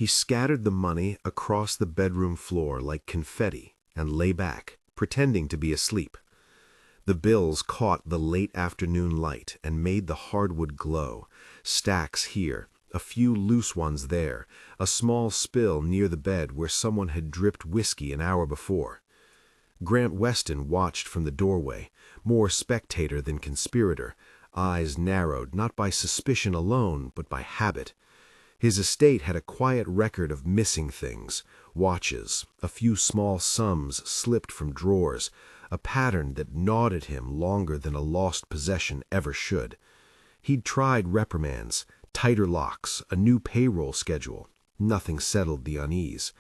He scattered the money across the bedroom floor like confetti and lay back, pretending to be asleep. The bills caught the late afternoon light and made the hardwood glow, stacks here, a few loose ones there, a small spill near the bed where someone had dripped whiskey an hour before. Grant Weston watched from the doorway, more spectator than conspirator, eyes narrowed not by suspicion alone but by habit. His estate had a quiet record of missing things, watches, a few small sums slipped from drawers, a pattern that gnawed at him longer than a lost possession ever should. He'd tried reprimands, tighter locks, a new payroll schedule. Nothing settled the unease.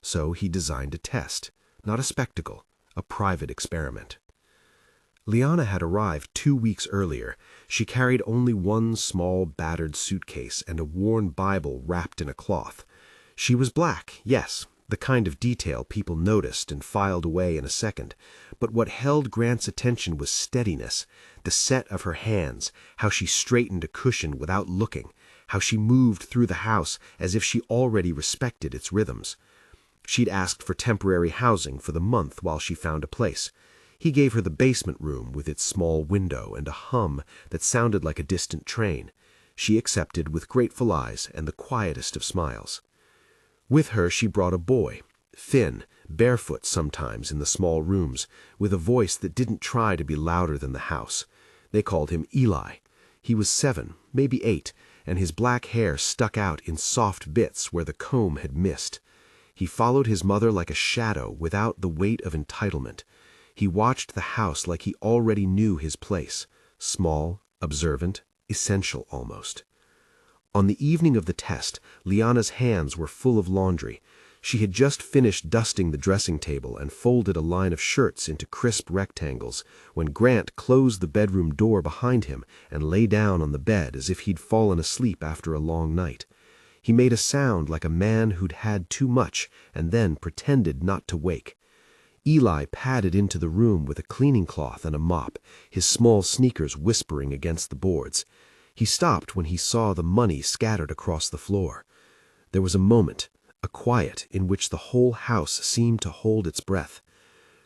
So he designed a test, not a spectacle, a private experiment. Lyanna had arrived 2 weeks earlier. She carried only one small, battered suitcase and a worn Bible wrapped in a cloth. She was black, yes, the kind of detail people noticed and filed away in a second. But what held Grant's attention was steadiness, the set of her hands, how she straightened a cushion without looking, how she moved through the house as if she already respected its rhythms. She'd asked for temporary housing for the month while she found a place. He gave her the basement room with its small window and a hum that sounded like a distant train. She accepted with grateful eyes and the quietest of smiles. With her she brought a boy, thin, barefoot sometimes in the small rooms, with a voice that didn't try to be louder than the house. They called him Eli. He was 7, maybe 8, and his black hair stuck out in soft bits where the comb had missed. He followed his mother like a shadow without the weight of entitlement. He watched the house like he already knew his place, small, observant, essential almost. On the evening of the test, Lyanna's hands were full of laundry. She had just finished dusting the dressing table and folded a line of shirts into crisp rectangles when Grant closed the bedroom door behind him and lay down on the bed as if he'd fallen asleep after a long night. He made a sound like a man who'd had too much and then pretended not to wake. Eli padded into the room with a cleaning cloth and a mop, his small sneakers whispering against the boards. He stopped when he saw the money scattered across the floor. There was a moment, a quiet in which the whole house seemed to hold its breath.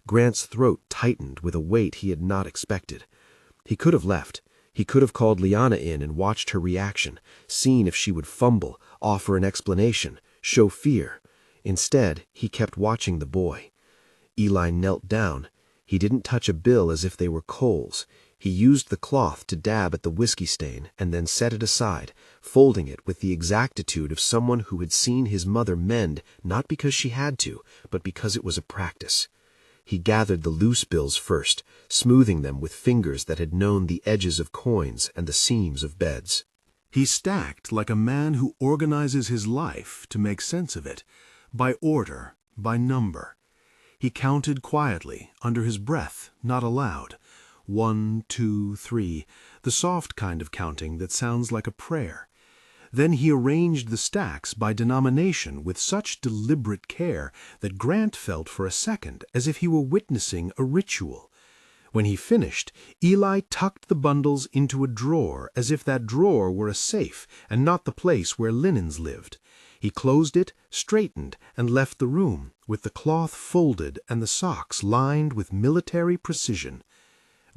Grant's throat tightened with a weight he had not expected. He could have left. He could have called Lyanna in and watched her reaction, seen if she would fumble, offer an explanation, show fear. Instead, he kept watching the boy. Eli knelt down. He didn't touch a bill as if they were coals. He used the cloth to dab at the whiskey stain and then set it aside, folding it with the exactitude of someone who had seen his mother mend not because she had to, but because it was a practice. He gathered the loose bills first, smoothing them with fingers that had known the edges of coins and the seams of beds. He stacked like a man who organizes his life to make sense of it, by order, by number. He counted quietly, under his breath, not aloud. 1, 2, 3, the soft kind of counting that sounds like a prayer. Then he arranged the stacks by denomination with such deliberate care that Grant felt for a second as if he were witnessing a ritual. When he finished, Eli tucked the bundles into a drawer as if that drawer were a safe and not the place where linens lived. He closed it, straightened, and left the room, with the cloth folded and the socks lined with military precision.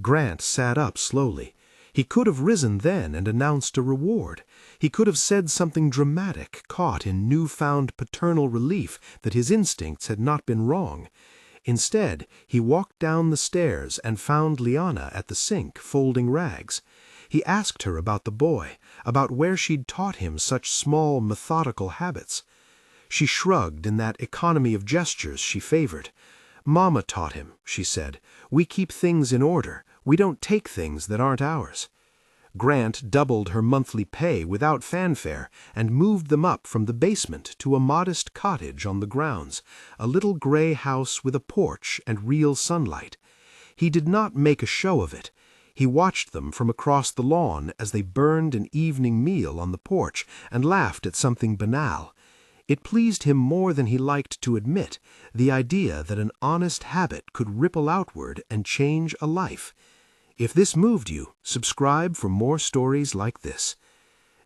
Grant sat up slowly. He could have risen then and announced a reward. He could have said something dramatic, caught in newfound paternal relief that his instincts had not been wrong. Instead, he walked down the stairs and found Lyanna at the sink folding rags. He asked her about the boy, about where she'd taught him such small, methodical habits. She shrugged in that economy of gestures she favored. "Mama taught him," she said. "We keep things in order. We don't take things that aren't ours." Grant doubled her monthly pay without fanfare and moved them up from the basement to a modest cottage on the grounds, a little gray house with a porch and real sunlight. He did not make a show of it. He watched them from across the lawn as they burned an evening meal on the porch and laughed at something banal. It pleased him more than he liked to admit, the idea that an honest habit could ripple outward and change a life. If this moved you, subscribe for more stories like this.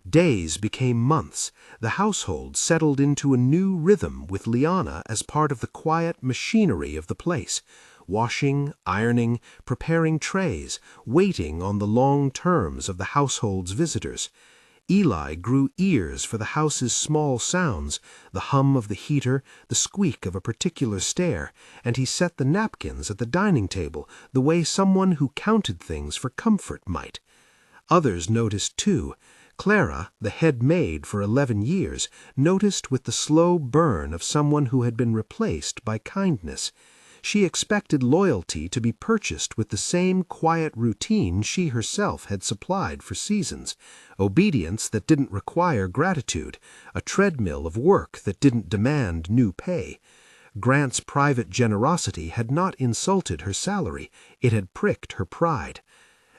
Days became months. The household settled into a new rhythm with Lyanna as part of the quiet machinery of the place, washing, ironing, preparing trays, waiting on the long terms of the household's visitors. Eli grew ears for the house's small sounds, the hum of the heater, the squeak of a particular stair, and he set the napkins at the dining table the way someone who counted things for comfort might. Others noticed too. Clara, the head maid for 11 years, noticed with the slow burn of someone who had been replaced by kindness. She expected loyalty to be purchased with the same quiet routine she herself had supplied for seasons, obedience that didn't require gratitude, a treadmill of work that didn't demand new pay. Grant's private generosity had not insulted her salary, it had pricked her pride.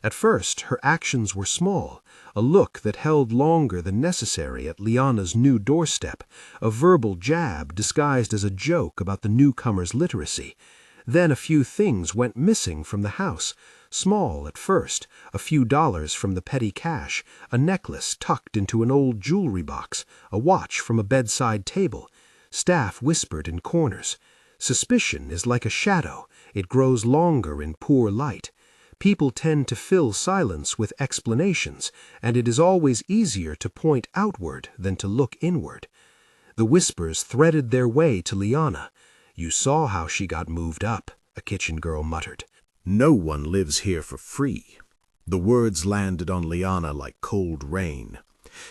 At first, her actions were small, a look that held longer than necessary at Lyanna's new doorstep, a verbal jab disguised as a joke about the newcomer's literacy. Then a few things went missing from the house, small at first, a few dollars from the petty cash, a necklace tucked into an old jewelry box, a watch from a bedside table. Staff whispered in corners. Suspicion is like a shadow, it grows longer in poor light. People tend to fill silence with explanations, and it is always easier to point outward than to look inward. The whispers threaded their way to Lyanna. "You saw how she got moved up," a kitchen girl muttered. "No one lives here for free." The words landed on Lyanna like cold rain.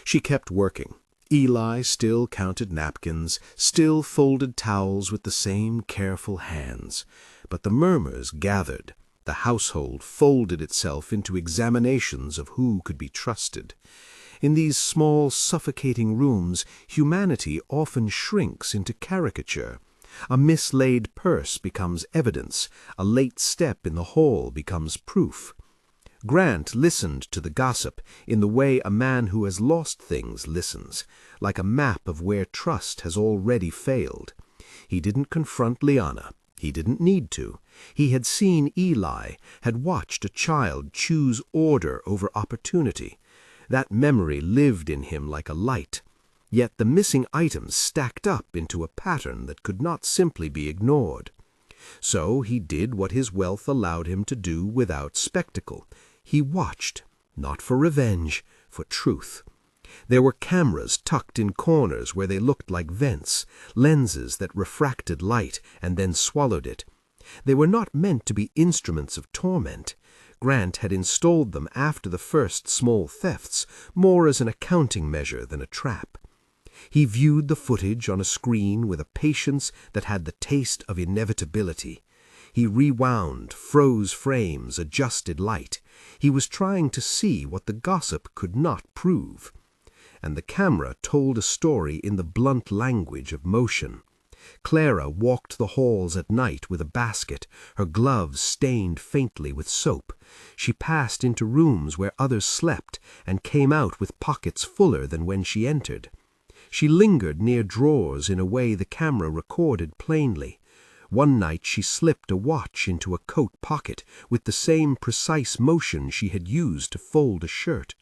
She kept working. Eli still counted napkins, still folded towels with the same careful hands. But the murmurs gathered. The household folded itself into examinations of who could be trusted. In these small, suffocating rooms, humanity often shrinks into caricature. A mislaid purse becomes evidence, a late step in the hall becomes proof. Grant listened to the gossip in the way a man who has lost things listens, like a map of where trust has already failed. He didn't confront Lyanna. He didn't need to. He had seen Eli, had watched a child choose order over opportunity. That memory lived in him like a light. Yet the missing items stacked up into a pattern that could not simply be ignored. So he did what his wealth allowed him to do without spectacle. He watched, not for revenge, for truth. There were cameras tucked in corners where they looked like vents, lenses that refracted light and then swallowed it. They were not meant to be instruments of torment. Grant had installed them after the first small thefts, more as an accounting measure than a trap. He viewed the footage on a screen with a patience that had the taste of inevitability. He rewound, froze frames, adjusted light. He was trying to see what the gossip could not prove. And the camera told a story in the blunt language of motion. Clara walked the halls at night with a basket, her gloves stained faintly with soap. She passed into rooms where others slept and came out with pockets fuller than when she entered. She lingered near drawers in a way the camera recorded plainly. One night she slipped a watch into a coat pocket with the same precise motion she had used to fold a shirt.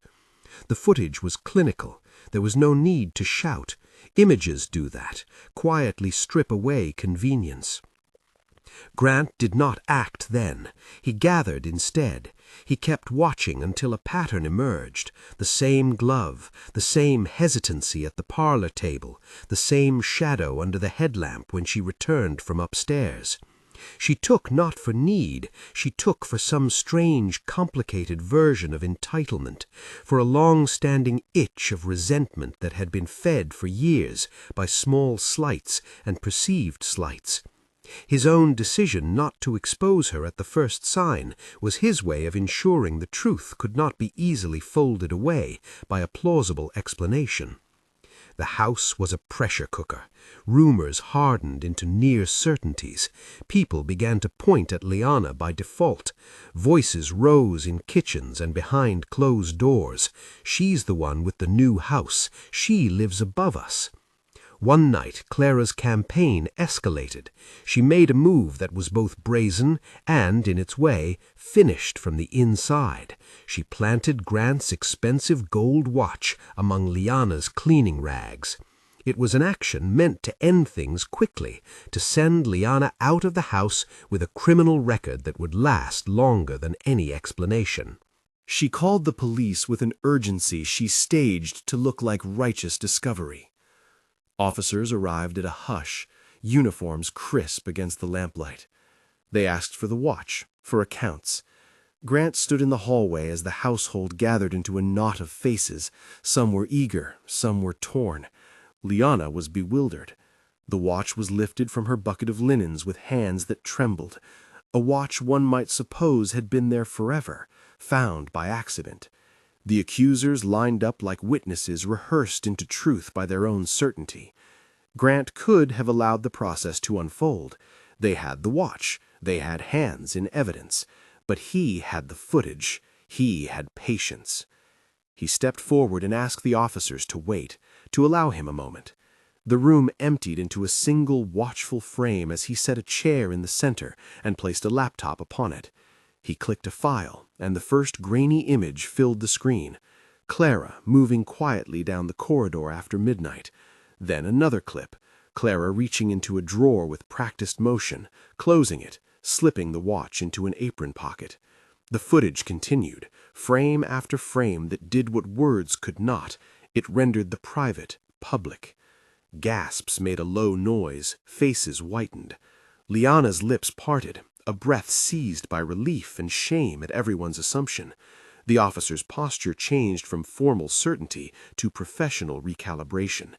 The footage was clinical. There was no need to shout. Images do that, quietly strip away convenience. Grant did not act then. He gathered instead. He kept watching until a pattern emerged. The same glove, the same hesitancy at the parlor table, the same shadow under the headlamp when she returned from upstairs. She took not for need, she took for some strange, complicated version of entitlement, for a long-standing itch of resentment that had been fed for years by small slights and perceived slights. His own decision not to expose her at the first sign was his way of ensuring the truth could not be easily folded away by a plausible explanation. The house was a pressure cooker. Rumors hardened into near certainties. People began to point at Lyanna by default. Voices rose in kitchens and behind closed doors. She's the one with the new house. She lives above us. One night, Clara's campaign escalated. She made a move that was both brazen and, in its way, finished from the inside. She planted Grant's expensive gold watch among Lyanna's cleaning rags. It was an action meant to end things quickly, to send Lyanna out of the house with a criminal record that would last longer than any explanation. She called the police with an urgency she staged to look like righteous discovery. Officers arrived at a hush, uniforms crisp against the lamplight. They asked for the watch, for accounts. Grant stood in the hallway as the household gathered into a knot of faces. Some were eager, some were torn. Lyanna was bewildered. The watch was lifted from her bucket of linens with hands that trembled. A watch one might suppose had been there forever, found by accident. The accusers lined up like witnesses rehearsed into truth by their own certainty. Grant could have allowed the process to unfold. They had the watch. They had hands in evidence. But he had the footage. He had patience. He stepped forward and asked the officers to wait, to allow him a moment. The room emptied into a single watchful frame as he set a chair in the center and placed a laptop upon it. He clicked a file, and the first grainy image filled the screen. Clara moving quietly down the corridor after midnight. Then another clip, Clara reaching into a drawer with practiced motion, closing it, slipping the watch into an apron pocket. The footage continued, frame after frame that did what words could not. It rendered the private public. Gasps made a low noise, faces whitened. Lyanna's lips parted, a breath seized by relief and shame at everyone's assumption. The officer's posture changed from formal certainty to professional recalibration.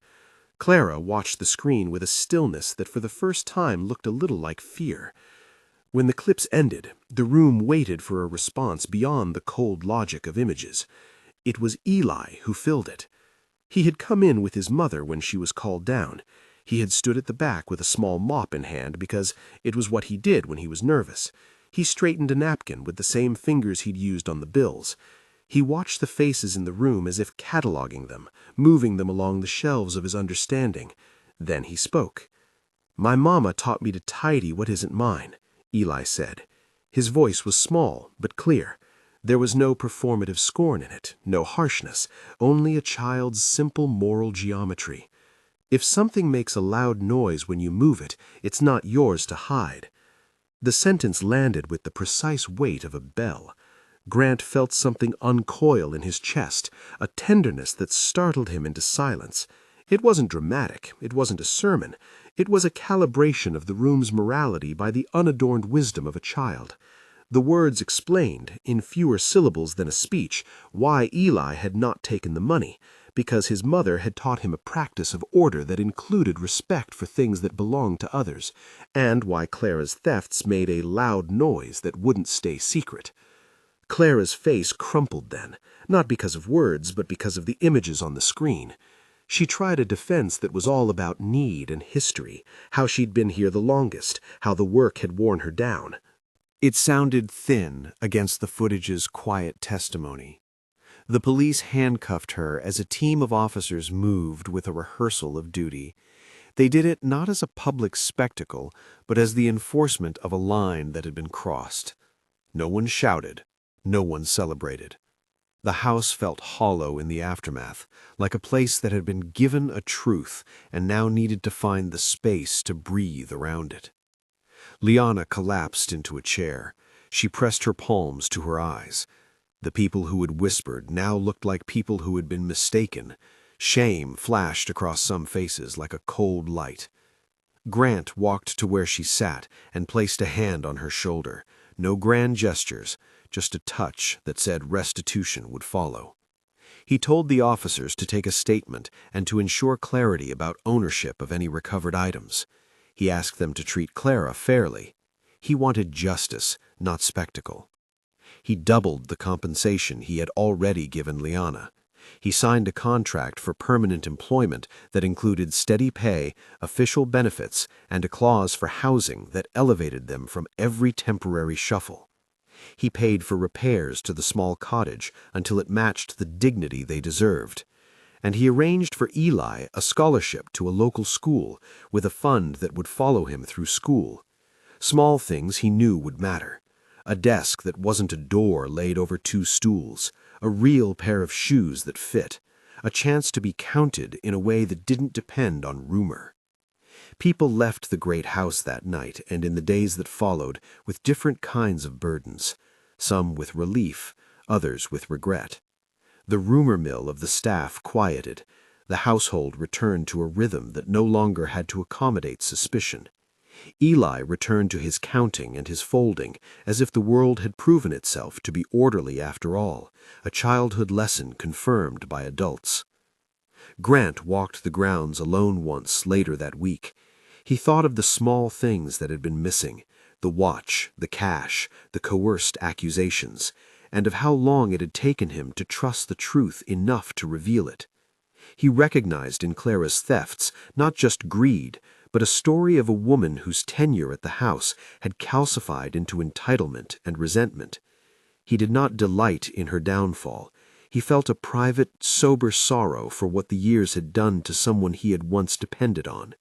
Clara watched the screen with a stillness that for the first time looked a little like fear. When the clips ended, the room waited for a response beyond the cold logic of images. It was Eli who filled it. He had come in with his mother when she was called down. He had stood at the back with a small mop in hand because it was what he did when he was nervous. He straightened a napkin with the same fingers he'd used on the bills. He watched the faces in the room as if cataloging them, moving them along the shelves of his understanding. Then he spoke. "My mama taught me to tidy what isn't mine," Eli said. His voice was small but clear. There was no performative scorn in it, no harshness, only a child's simple moral geometry. If something makes a loud noise when you move it, it's not yours to hide. The sentence landed with the precise weight of a bell. Grant felt something uncoil in his chest, a tenderness that startled him into silence. It wasn't dramatic, it wasn't a sermon. It was a calibration of the room's morality by the unadorned wisdom of a child. The words explained, in fewer syllables than a speech, why Eli had not taken the money, because his mother had taught him a practice of order that included respect for things that belonged to others, and why Clara's thefts made a loud noise that wouldn't stay secret. Clara's face crumpled then, not because of words, but because of the images on the screen. She tried a defense that was all about need and history, how she'd been here the longest, how the work had worn her down. It sounded thin against the footage's quiet testimony. The police handcuffed her as a team of officers moved with a rehearsal of duty. They did it not as a public spectacle, but as the enforcement of a line that had been crossed. No one shouted. No one celebrated. The house felt hollow in the aftermath, like a place that had been given a truth and now needed to find the space to breathe around it. Lyanna collapsed into a chair. She pressed her palms to her eyes. The people who had whispered now looked like people who had been mistaken. Shame flashed across some faces like a cold light. Grant walked to where she sat and placed a hand on her shoulder. No grand gestures, just a touch that said restitution would follow. He told the officers to take a statement and to ensure clarity about ownership of any recovered items. He asked them to treat Clara fairly. He wanted justice, not spectacle. He doubled the compensation he had already given Lyanna. He signed a contract for permanent employment that included steady pay, official benefits, and a clause for housing that elevated them from every temporary shuffle. He paid for repairs to the small cottage until it matched the dignity they deserved. and he arranged for Eli a scholarship to a local school with a fund that would follow him through school. Small things he knew would matter. A desk that wasn't a door laid over 2 stools, a real pair of shoes that fit, a chance to be counted in a way that didn't depend on rumor. People left the great house that night and in the days that followed with different kinds of burdens, some with relief, others with regret. The rumor mill of the staff quieted. The household returned to a rhythm that no longer had to accommodate suspicion. Eli returned to his counting and his folding as if the world had proven itself to be orderly after all, a childhood lesson confirmed by adults. Grant walked the grounds alone once later that week. He thought of the small things that had been missing, the watch, the cash, the coerced accusations, and of how long it had taken him to trust the truth enough to reveal it. He recognized in Clara's thefts not just greed, but a story of a woman whose tenure at the house had calcified into entitlement and resentment. He did not delight in her downfall. He felt a private, sober sorrow for what the years had done to someone he had once depended on.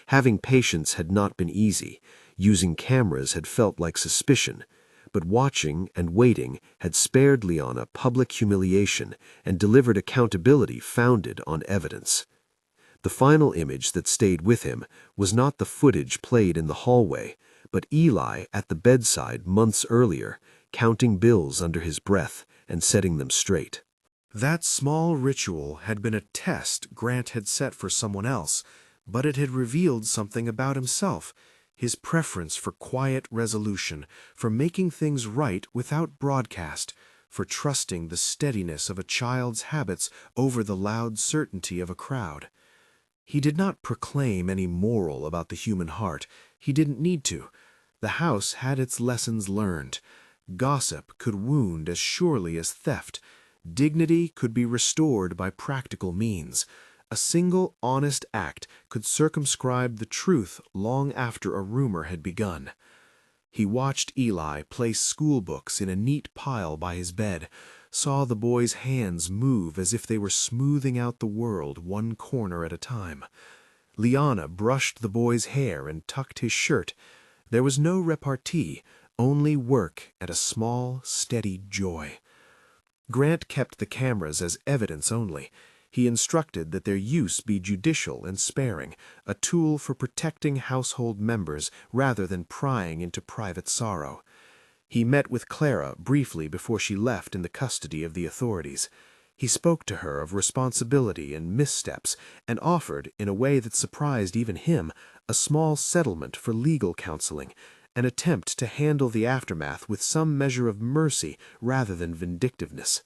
Having patience had not been easy. Using cameras had felt like suspicion. But watching and waiting had spared Lyanna public humiliation and delivered accountability founded on evidence. The final image that stayed with him was not the footage played in the hallway, but Eli at the bedside months earlier, counting bills under his breath and setting them straight. That small ritual had been a test Grant had set for someone else, but it had revealed something about himself, his preference for quiet resolution, for making things right without broadcast, for trusting the steadiness of a child's habits over the loud certainty of a crowd. He did not proclaim any moral about the human heart. He didn't need to. The house had its lessons learned. Gossip could wound as surely as theft. Dignity could be restored by practical means. A single honest act could circumscribe the truth long after a rumor had begun. He watched Eli place school books in a neat pile by his bed, saw the boy's hands move as if they were smoothing out the world one corner at a time. Lyanna brushed the boy's hair and tucked his shirt. There was no repartee, only work and a small, steady joy. Grant kept the cameras as evidence only. He instructed that their use be judicial and sparing, a tool for protecting household members rather than prying into private sorrow. He met with Clara briefly before she left in the custody of the authorities. He spoke to her of responsibility and missteps and offered, in a way that surprised even him, a small settlement for legal counseling, an attempt to handle the aftermath with some measure of mercy rather than vindictiveness.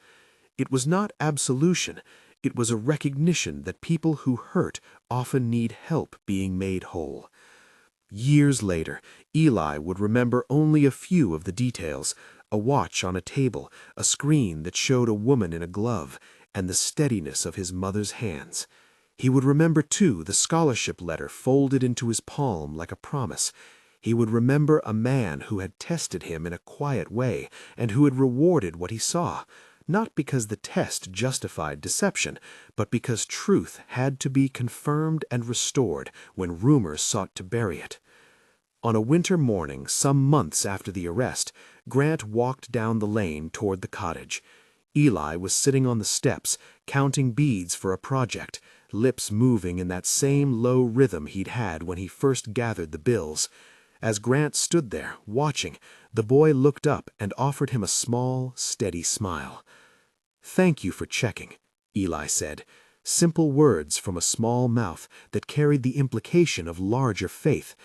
It was not absolution. It was a recognition that people who hurt often need help being made whole. Years later, Eli would remember only a few of the details: a watch on a table, a screen that showed a woman in a glove, and the steadiness of his mother's hands. He would remember, too, the scholarship letter folded into his palm like a promise. He would remember a man who had tested him in a quiet way and who had rewarded what he saw, not because the test justified deception, but because truth had to be confirmed and restored when rumor sought to bury it. On a winter morning, some months after the arrest, Grant walked down the lane toward the cottage. Eli was sitting on the steps, counting beads for a project, lips moving in that same low rhythm he'd had when he first gathered the bills. As Grant stood there, watching, the boy looked up and offered him a small, steady smile. "Thank you for checking," Eli said, simple words from a small mouth that carried the implication of larger faith.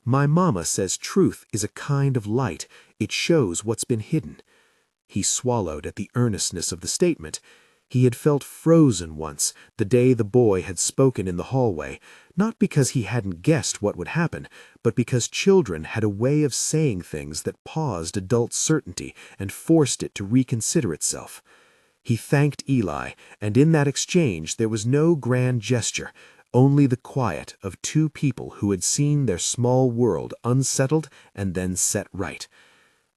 "My mama says truth is a kind of light. It shows what's been hidden." He swallowed at the earnestness of the statement. He had felt frozen once, the day the boy had spoken in the hallway, not because he hadn't guessed what would happen, but because children had a way of saying things that paused adult certainty and forced it to reconsider itself. He thanked Eli, and in that exchange there was no grand gesture, only the quiet of two people who had seen their small world unsettled and then set right.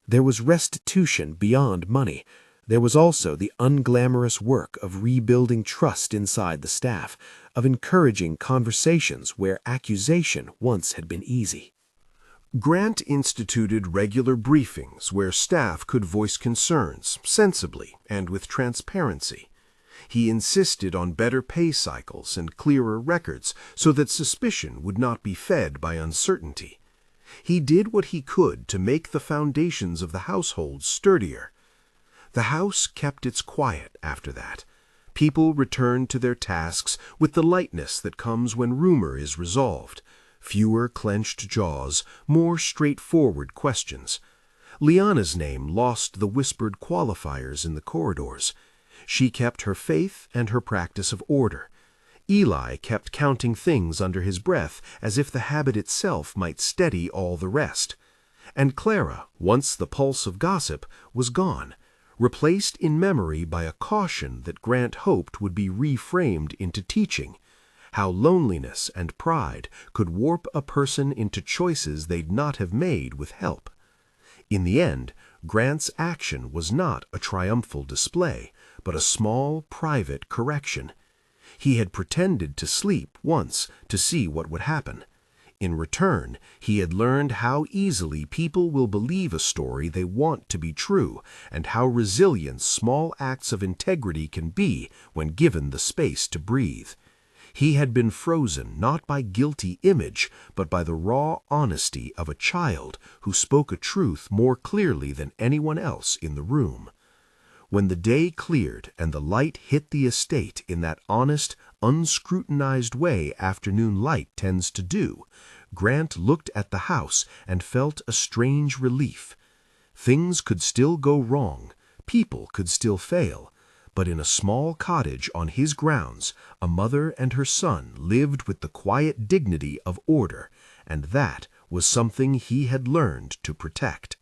There was restitution beyond money. There was also the unglamorous work of rebuilding trust inside the staff, of encouraging conversations where accusation once had been easy. Grant instituted regular briefings where staff could voice concerns sensibly and with transparency. He insisted on better pay cycles and clearer records so that suspicion would not be fed by uncertainty. He did what he could to make the foundations of the household sturdier. The house kept its quiet after that. People returned to their tasks with the lightness that comes when rumor is resolved. Fewer clenched jaws, more straightforward questions. Lyanna's name lost the whispered qualifiers in the corridors. She kept her faith and her practice of order. Eli kept counting things under his breath as if the habit itself might steady all the rest. And Clara, once the pulse of gossip, was gone, replaced in memory by a caution that Grant hoped would be reframed into teaching. How loneliness and pride could warp a person into choices they'd not have made with help. In the end, Grant's action was not a triumphal display, but a small, private correction. He had pretended to sleep once to see what would happen. In return, he had learned how easily people will believe a story they want to be true, and how resilient small acts of integrity can be when given the space to breathe. He had been frozen not by guilty image, but by the raw honesty of a child who spoke a truth more clearly than anyone else in the room. When the day cleared and the light hit the estate in that honest, unscrutinized way afternoon light tends to do, Grant looked at the house and felt a strange relief. Things could still go wrong, people could still fail, but in a small cottage on his grounds, a mother and her son lived with the quiet dignity of order, and that was something he had learned to protect.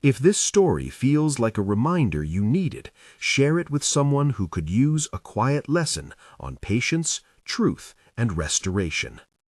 If this story feels like a reminder you needed, share it with someone who could use a quiet lesson on patience, truth, and restoration.